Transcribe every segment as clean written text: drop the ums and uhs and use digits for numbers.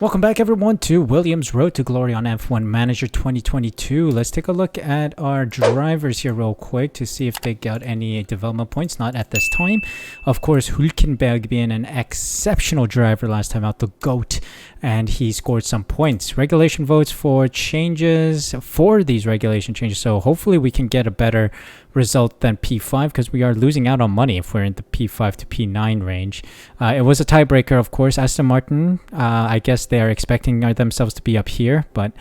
Welcome back everyone to Williams Road to Glory on F1 Manager 2022. Let's take a look at our drivers here real quick to see if they got any development points. Not at this time. Of course, Hülkenberg being an exceptional driver last time out, the GOAT, and he scored some points. Regulation votes for changes for these regulation changes, so hopefully we can get a better result than P5 because we are losing out on money if we're in the P5 to P9 range. It was a tiebreaker, of course. Aston Martin, I guess they are expecting themselves to be up here, but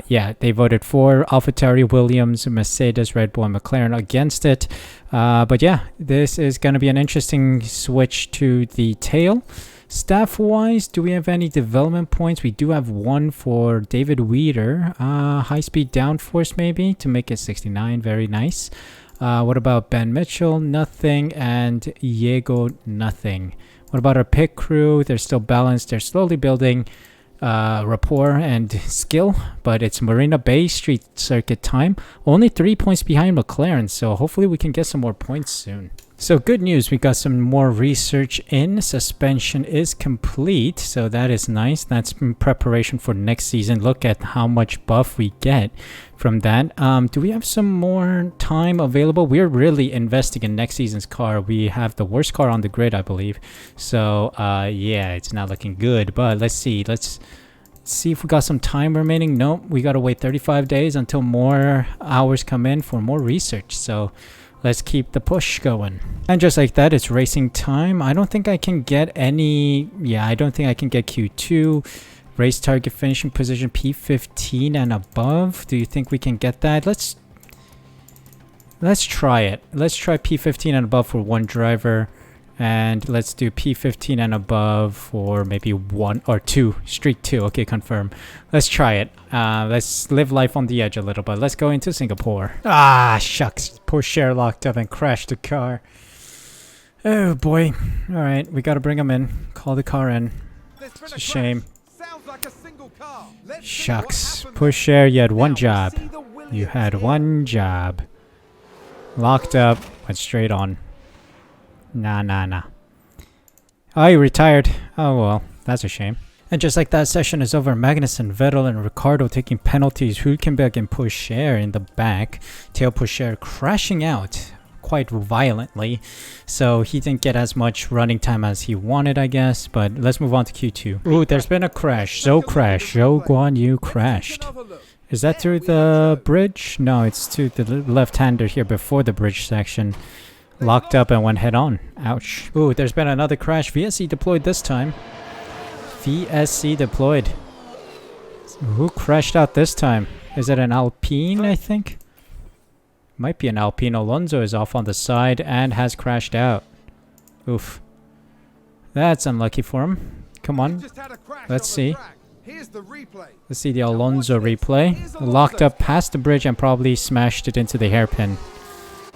yeah, they voted for AlphaTauri, Williams, Mercedes, Red Bull, and McLaren against it. But yeah, this is going to be an interesting switch to the tail. Staff-wise, do we have any development points? We do have one for David Weeder. High-speed downforce maybe to make it 69. Very nice. What about Ben Mitchell? Nothing. And Diego, nothing. What about our pit crew? They're still balanced. They're slowly building rapport and skill, but it's Marina Bay Street Circuit time. Only 3 points behind McLaren, so hopefully we can get some more points soon. So good news, we got some more research in. Suspension is complete, so that is nice. That's in preparation for next season. Look at how much buff we get from that. Do we have some more time available? We're really investing in next season's car. We have the worst car on the grid, I believe. So yeah, it's not looking good, but let's see. Let's see if we got some time remaining. Nope, we gotta wait 35 days until more hours come in for more research. So let's keep the push going. And just like that, it's racing time. I don't think I can get any... Yeah, I don't think I can get Q2. Race target finishing position P15 and above. Do you think we can get that? Let's try it. Let's try P15 and above for one driver. And let's do P15 and above for maybe one or two. Streak 2. Okay, confirm. Let's try it. Let's live life on the edge a little bit. Let's go into Singapore. Ah, shucks. Poor Cher locked up and crashed the car. Oh, boy. All right, we got to bring him in. Call the car in. It's a shame. Shucks. Poor Cher, you had one job. You had one job. Locked up. Went straight on. Nah. Oh, he retired. Oh, well, that's a shame. And just like that, session is over. Magnussen, Vettel, and Ricciardo taking penalties. Hülkenberg and Pocher in the back. Theo Pocher crashing out quite violently. So he didn't get as much running time as he wanted, I guess. But let's move on to Q2. Ooh, there's been a crash. Zhou crashed. Zhou Guan Yu crashed. Is that through the bridge? No, it's to the left-hander here before the bridge section. Locked up and went head on. Ouch. Ooh, there's been another crash. VSC deployed this time. VSC deployed. Who crashed out this time? Is it an Alpine, I think? Might be an Alpine. Alonso is off on the side and has crashed out. Oof. That's unlucky for him. Come on. Let's see. Let's see the Alonso replay. Locked up past the bridge and probably smashed it into the hairpin.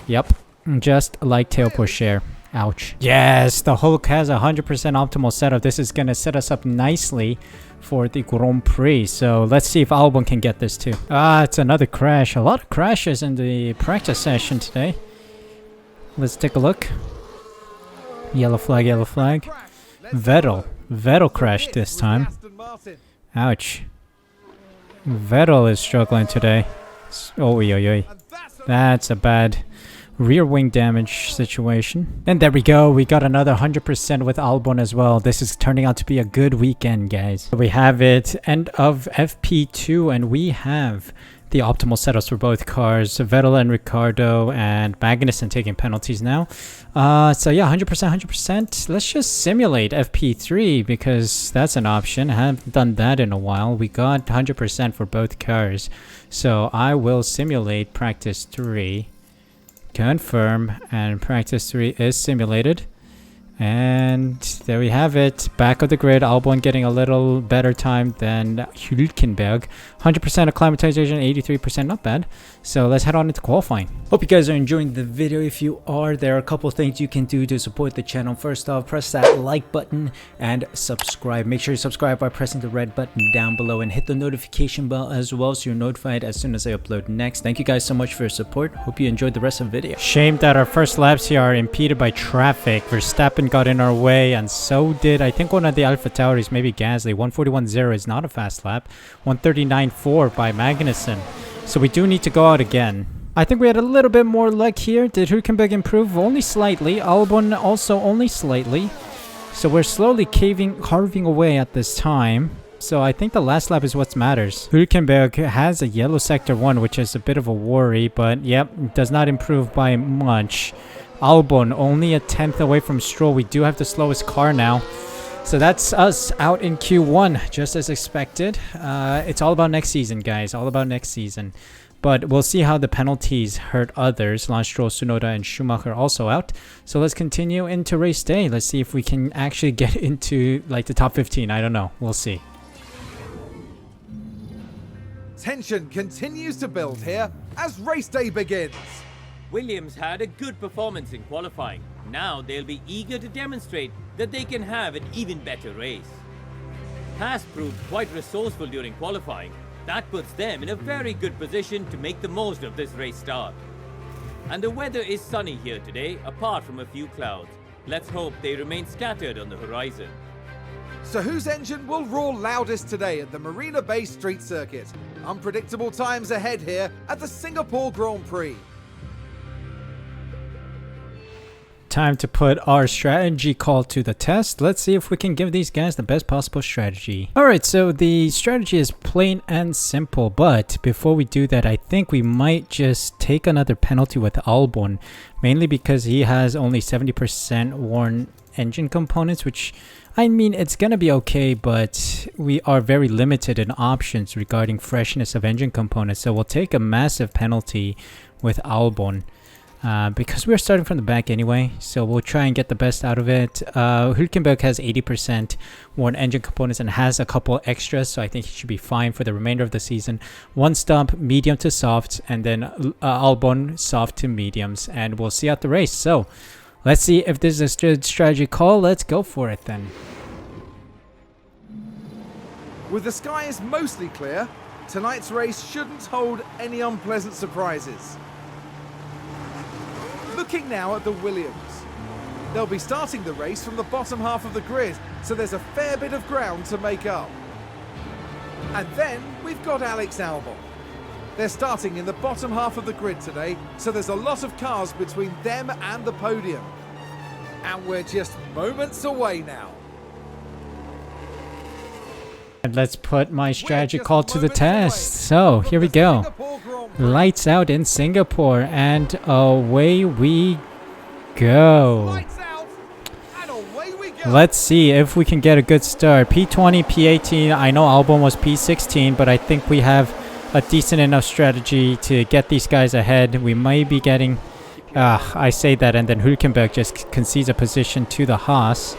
Yep. Just like Theo Pocher. Ouch. Yes, the Hulk has a 100% optimal setup. This is going to set us up nicely for the Grand Prix. So let's see if Albon can get this too. Ah, it's another crash. A lot of crashes in the practice session today. Let's take a look. Yellow flag, yellow flag. Vettel crashed this time. Ouch. Vettel is struggling today. Oh, that's a bad rear wing damage situation. And there we go. We got another 100% with Albon as well. This is turning out to be a good weekend, guys. We have it end of FP2 and we have the optimal setups for both cars. Vettel and Ricciardo and Magnussen taking penalties now. So yeah, 100%. Let's just simulate FP3 because that's an option. I haven't done that in a while. We got 100% for both cars. So I will simulate practice 3. Confirm, and practice 3 is simulated. And there we have it. Back of the grid, Albon getting a little better time than Hülkenberg. 100% acclimatization, 83%, not bad. So let's head on into qualifying. Hope you guys are enjoying the video. If you are, there are a couple things you can do to support the channel. First off, press that like button and subscribe. Make sure you subscribe by pressing the red button down below and hit the notification bell as well so you're notified as soon as I upload next. Thank you guys so much for your support. Hope you enjoyed the rest of the video. Shame that our first laps here are impeded by traffic. Verstappen got in our way and so did, I think, one of the Alpha Tauris, maybe Gasly. 141.0 is not a fast lap. 139.4 by Magnussen. So we do need to go out again. I think we had a little bit more luck here. Did Hülkenberg improve? Only slightly. Albon also only slightly. So we're slowly carving away at this time. So I think the last lap is what matters. Hülkenberg has a yellow sector 1, which is a bit of a worry. But yep, does not improve by much. Albon only a 10th away from Stroll. We do have the slowest car now. So that's us out in Q1, just as expected. It's all about next season, guys. All about next season. But we'll see how the penalties hurt others. Lance Stroll, Tsunoda, and Schumacher also out. So let's continue into race day. Let's see if we can actually get into like the top 15. I don't know. We'll see. Tension continues to build here as race day begins. Williams had a good performance in qualifying. Now they'll be eager to demonstrate that they can have an even better race. Haas proved quite resourceful during qualifying. That puts them in a very good position to make the most of this race start. And the weather is sunny here today, apart from a few clouds. Let's hope they remain scattered on the horizon. So whose engine will roar loudest today at the Marina Bay Street Circuit? Unpredictable times ahead here at the Singapore Grand Prix. Time to put our strategy call to the test. Let's see if we can give these guys the best possible strategy. Alright, so the strategy is plain and simple, but before we do that, I think we might just take another penalty with Albon, mainly because he has only 70% worn engine components, which, I mean, it's gonna be okay, but we are very limited in options regarding freshness of engine components, so we'll take a massive penalty with Albon. Because we're starting from the back anyway, so we'll try and get the best out of it. Hülkenberg has 80% worn engine components and has a couple extras, so I think he should be fine for the remainder of the season. One stop, medium to soft, and then Albon, soft to mediums, and we'll see out the race. So let's see if this is a strategy call. Let's go for it then. With the skies mostly clear, tonight's race shouldn't hold any unpleasant surprises. Looking now at the Williams. They'll be starting the race from the bottom half of the grid, so there's a fair bit of ground to make up. And then we've got Alex Albon. They're starting in the bottom half of the grid today, so there's a lot of cars between them and the podium. And we're just moments away now. And let's put my strategy call to the test. So here we go. Lights out in Singapore, and away we go. Let's see if we can get a good start. P20, P18. I know Albon was P16, but I think we have a decent enough strategy to get these guys ahead. We might be getting... I say that, and then Hülkenberg just concedes a position to the Haas.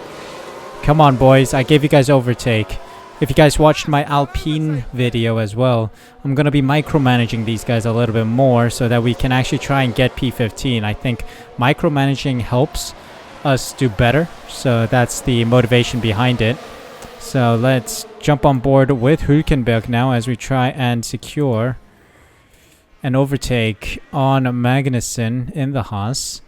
Come on, boys. I gave you guys overtake. If you guys watched my Alpine video as well, I'm going to be micromanaging these guys a little bit more so that we can actually try and get P15. I think micromanaging helps us do better, so that's the motivation behind it. So let's jump on board with Hülkenberg now as we try and secure an overtake on Magnussen in the Haas.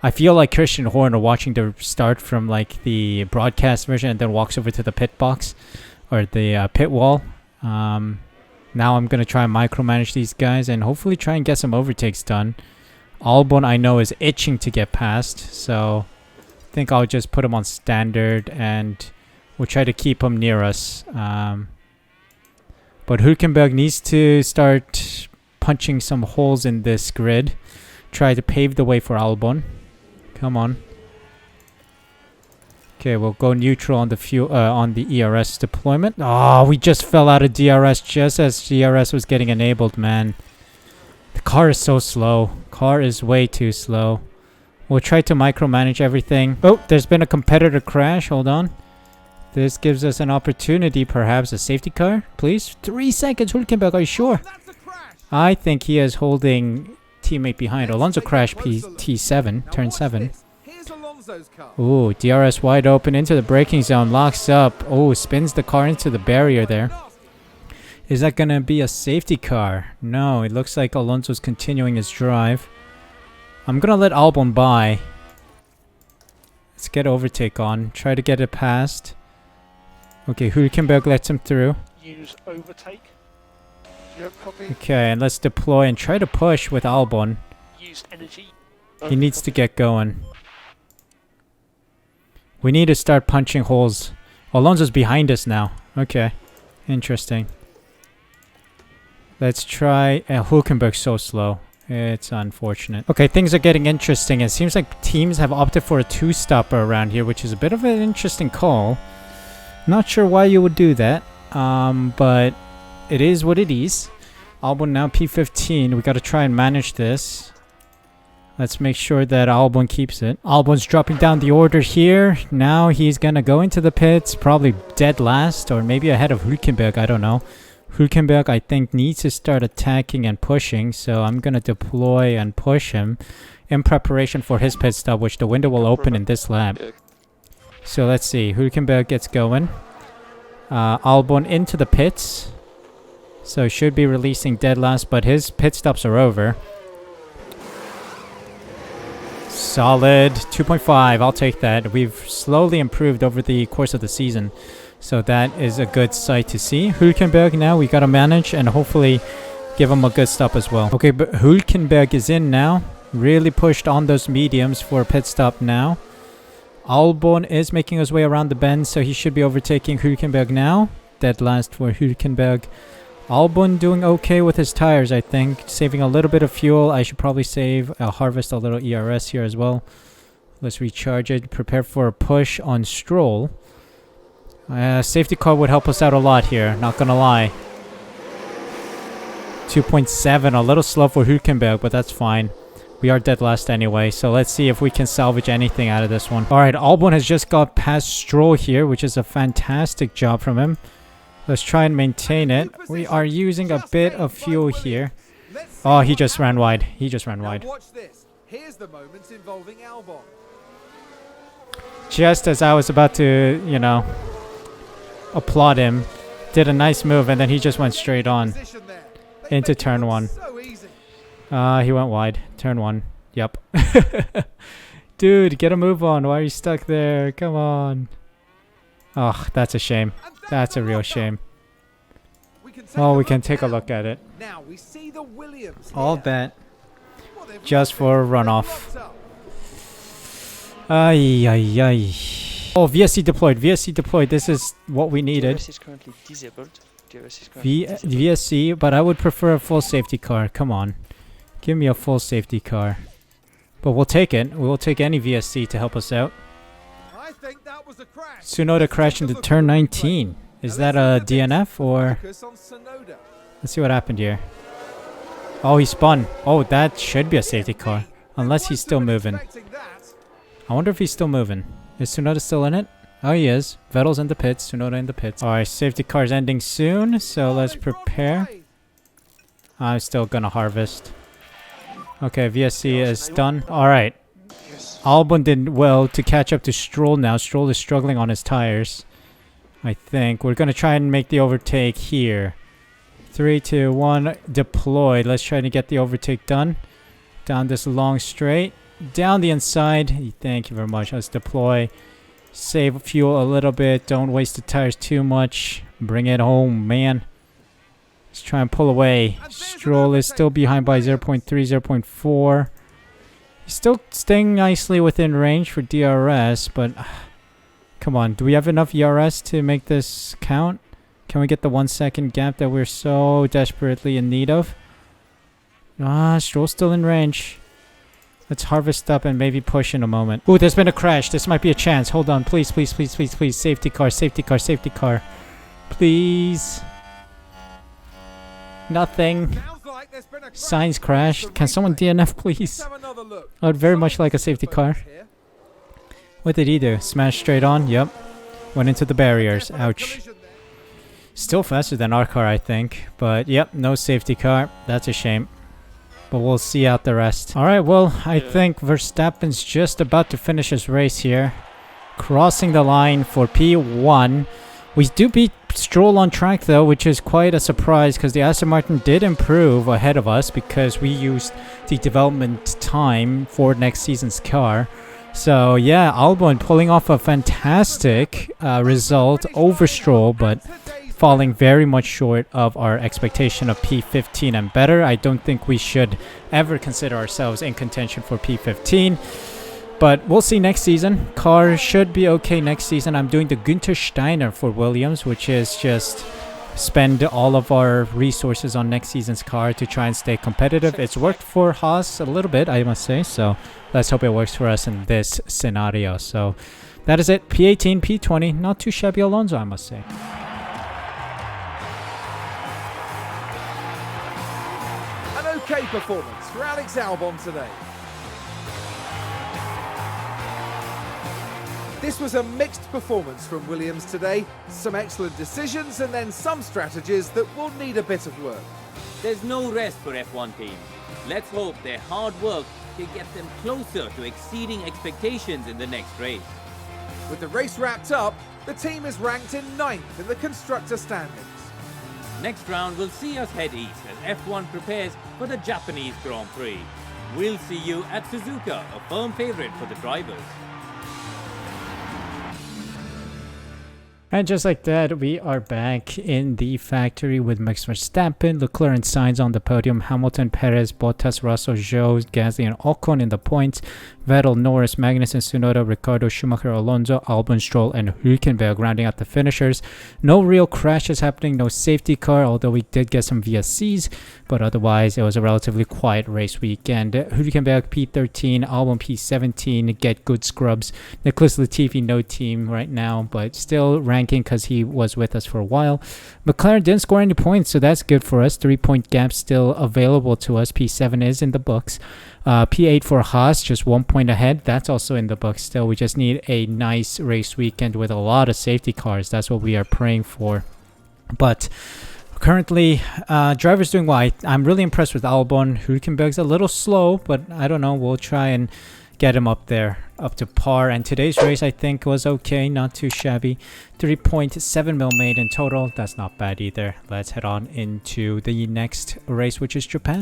I feel like Christian Horner watching the start from like the broadcast version and then walks over to the pit box. Or the pit wall. Now I'm going to try and micromanage these guys and hopefully try and get some overtakes done. Albon, I know, is itching to get past, so I think I'll just put him on standard and we'll try to keep him near us. But Hülkenberg needs to start punching some holes in this grid. Try to pave the way for Albon. Come on. Okay, we'll go neutral on the fuel on the ERS deployment. Oh, we just fell out of DRS just as DRS was getting enabled, man. The car is so slow. Car is way too slow. We'll try to micromanage everything. Oh, there's been a competitor crash. Hold on. This gives us an opportunity, perhaps. A safety car, please. 3 seconds, Hülkenberg, are you sure? That's a crash. I think he is holding teammate behind. Alonso crashed T7, Now turn watch 7. this. Here's Alonso's car. Ooh, DRS wide open into the braking zone, locks up. Oh, spins the car into the barrier there. Is that gonna be a safety car? No, it looks like Alonso's continuing his drive. I'm gonna let Albon by. Let's get overtake on. Try to get it past. Okay, Hülkenberg lets him through. Use overtake. Yep, copy. Okay, and let's deploy and try to push with Albon. Use energy. He needs to get going. We need to start punching holes. Alonso's behind us now. Okay, interesting. Let's try... Hülkenberg's so slow. It's unfortunate. Okay, things are getting interesting. It seems like teams have opted for a two-stopper around here, which is a bit of an interesting call. Not sure why you would do that, but it is what it is. Albon now P15. We got to try and manage this. Let's make sure that Albon keeps it. Albon's dropping down the order here. Now he's gonna go into the pits, probably dead last, or maybe ahead of Hülkenberg, I don't know. Hülkenberg, I think, needs to start attacking and pushing, so I'm gonna deploy and push him in preparation for his pit stop, which the window will open in this lap. So let's see. Hülkenberg gets going. Albon into the pits. So should be releasing dead last, but his pit stops are over. Solid 2.5. I'll take that. We've slowly improved over the course of the season. So that is a good sight to see. Hülkenberg now, we got to manage and hopefully give him a good stop as well. Okay, but Hülkenberg is in now. Really pushed on those mediums for a pit stop now. Albon is making his way around the bend, so he should be overtaking Hülkenberg now. Dead last for Hülkenberg. Albon doing okay with his tires, I think. Saving a little bit of fuel. I should probably harvest a little ERS here as well. Let's recharge it. Prepare for a push on Stroll. Safety car would help us out a lot here, not gonna lie. 2.7, a little slow for Hülkenberg, but that's fine. We are dead last anyway, so let's see if we can salvage anything out of this one. Alright, Albon has just got past Stroll here, which is a fantastic job from him. Let's try and maintain it. We are using a bit of fuel here. Oh, he just ran wide. He just ran wide. Watch this. Here's the moments involving Albon. Just as I was about to, you know, applaud him, did a nice move, and then he just went straight on into turn 1. He went wide. Turn 1. Yep. Dude, get a move on. Why are you stuck there? Come on. Oh, that's a shame. That's a real shame. Well, we can take a look at it. Now we see the Williams. All bet. Just for a runoff. Ay, ay, ay. Oh, VSC deployed. VSC deployed. This is what we needed. DRS is currently disabled. DRS is currently disabled. VSC, but I would prefer a full safety car. Come on. Give me a full safety car. But we'll take it. We will take any VSC to help us out. I think that was a crash. Tsunoda crashed into turn 19. Is that a DNF or... Let's see what happened here. Oh, he spun. Oh, that should be a safety car. Unless he's still moving. I wonder if he's still moving. Is Tsunoda still in it? Oh, he is. Vettel's in the pits. Tsunoda in the pits. Alright, safety car's ending soon. So let's prepare. I'm still gonna harvest. Okay, VSC is done. Alright. Albon did well to catch up to Stroll now. Stroll is struggling on his tires. I think. We're gonna try and make the overtake here. 3, 2, 1. Deployed. Let's try to get the overtake done. Down this long straight. Down the inside. Thank you very much. Let's deploy. Save fuel a little bit. Don't waste the tires too much. Bring it home, man. Let's try and pull away. Stroll is still behind by 0.3, 0.4. He's still staying nicely within range for DRS, but... come on, do we have enough ERS to make this count? Can we get the 1 second gap that we're so desperately in need of? Stroll's still in range. Let's harvest up and maybe push in a moment. Ooh, there's been a crash. This might be a chance. Hold on, please, please, please, please, please. Safety car, safety car, safety car. Please. Nothing. Signs crashed. Can someone DNF, please? I would very much like a safety car. What did he do? Smash straight on? Yep. Went into the barriers. Ouch. Still faster than our car, I think. But yep, no safety car. That's a shame. But we'll see out the rest. Alright, well, I think Verstappen's just about to finish his race here. Crossing the line for P1. We do beat Stroll on track though, which is quite a surprise because the Aston Martin did improve ahead of us because we used the development time for next season's car. So yeah, Albon pulling off a fantastic result over Stroll, but falling very much short of our expectation of P15 and better. I don't think we should ever consider ourselves in contention for P15. But we'll see next season. Car should be okay next season. I'm doing the Günther Steiner for Williams, which is just spend all of our resources on next season's car to try and stay competitive. It's worked for Haas a little bit, I must say. So let's hope it works for us in this scenario. So that is it. P18, P20. Not too shabby Alonso, I must say. An okay performance for Alex Albon today. This was a mixed performance from Williams today. Some excellent decisions and then some strategies that will need a bit of work. There's no rest for F1 teams. Let's hope their hard work can get them closer to exceeding expectations in the next race. With the race wrapped up, the team is ranked in 9th in the constructor standings. Next round will see us head east as F1 prepares for the Japanese Grand Prix. We'll see you at Suzuka, a firm favourite for the drivers. And just like that, we are back in the factory with Max Verstappen, Leclerc and Sainz on the podium, Hamilton, Perez, Bottas, Russell, Zhou, Gasly and Ocon in the points, Vettel, Norris, Magnussen, Tsunoda, Ricciardo, Schumacher, Alonso, Albon, Stroll and Hülkenberg rounding out the finishers. No real crashes happening, no safety car, although we did get some VSCs, but otherwise it was a relatively quiet race weekend. Hülkenberg P13, Albon P17, get good scrubs. Nicholas Latifi no team right now, but still ranking because he was with us for a while. McLaren didn't score any points, so that's good for us. 3-point gap still available to us. P7 is in the books. P8 for Haas, just 1 point ahead. That's also in the books still. We just need a nice race weekend with a lot of safety cars. That's what we are praying for. But currently, drivers doing well. I'm really impressed with Albon. Hülkenberg's a little slow, but I don't know. We'll try and get him up there, up to par. And today's race, I think, was okay. Not too shabby. 3.7 mil made in total. That's not bad either. Let's head on into the next race, which is Japan.